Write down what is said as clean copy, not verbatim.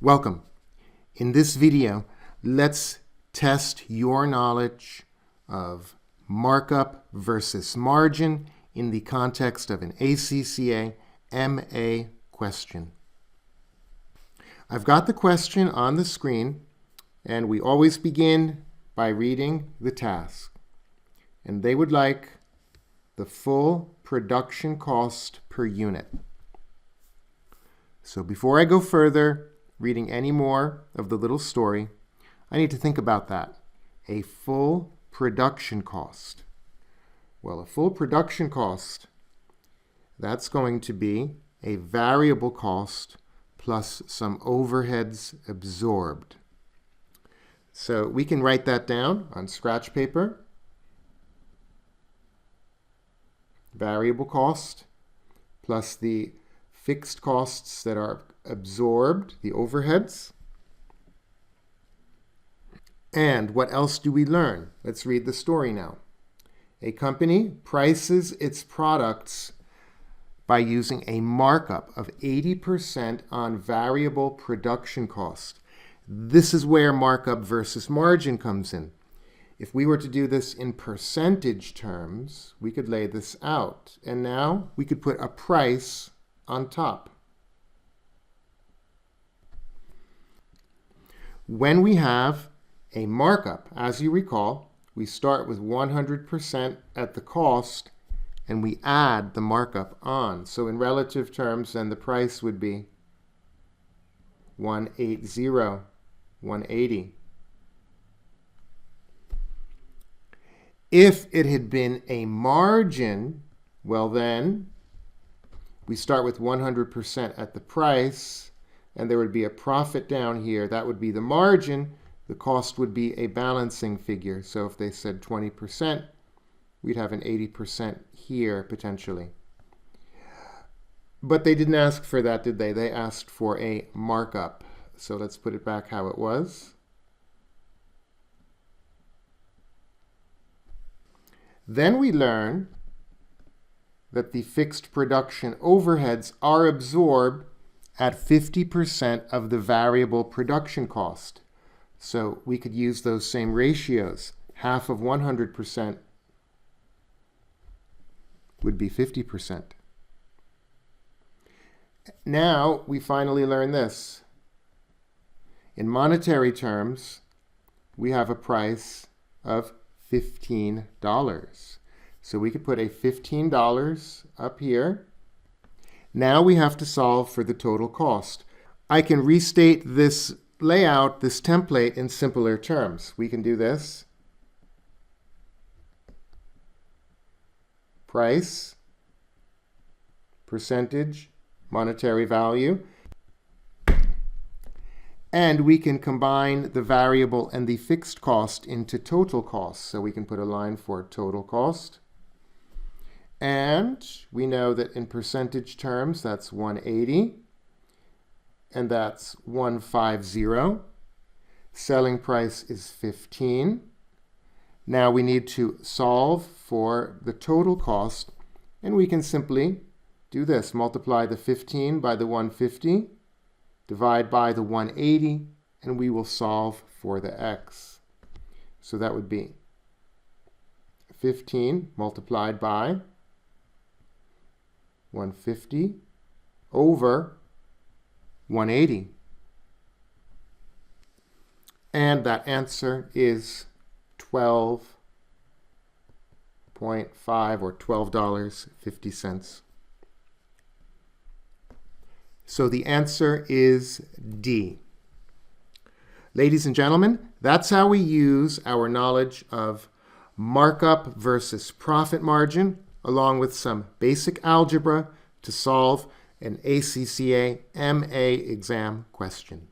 Welcome. In this video, let's test your knowledge of markup versus margin in the context of an ACCA MA question. I've got the question on the screen, and we always begin by reading the task. And they would like the full production cost per unit. So before I go further, reading any more of the little story, I need to think about that. A full production cost. Well, a full production cost, that's going to be a variable cost plus some overheads absorbed. So we can write that down on scratch paper. Variable cost plus the fixed costs that are absorbed, the overheads. And what else do we learn? Let's read the story now. A company prices its products by using a markup of 80% on variable production cost. This is where markup versus margin comes in. If we were to do this in percentage terms, we could lay this out. And now we could put a price on top. When we have a markup, as you recall, we start with 100% at the cost and we add the markup on. So in relative terms, then the price would be 180, 180. If it had been a margin, well then, we start with 100% at the price, and there would be a profit down here. That would be the margin. The cost would be a balancing figure. So if they said 20%, we'd have an 80% here potentially. But they didn't ask for that, did they? They asked for a markup. So let's put it back how it was. Then we learn that the fixed production overheads are absorbed at 50% of the variable production cost. So we could use those same ratios. Half of 100% would be 50%. Now we finally learn this. In monetary terms, we have a price of $15. So we could put a $15 up here. Now we have to solve for the total cost. I can restate this layout, this template, in simpler terms. We can do this. Price, percentage, monetary value. And we can combine the variable and the fixed cost into total cost. So we can put a line for total cost. And we know that in percentage terms, that's 180. And that's 150. Selling price is 15. Now we need to solve for the total cost. And we can simply do this. Multiply the 15 by the 150. Divide by the 180. And we will solve for the x. So that would be 15 multiplied by 150 over 180. And that answer is 12.5 or $12.50. So the answer is D. Ladies and gentlemen, that's how we use our knowledge of markup versus profit margin, along with some basic algebra to solve an ACCA MA exam question.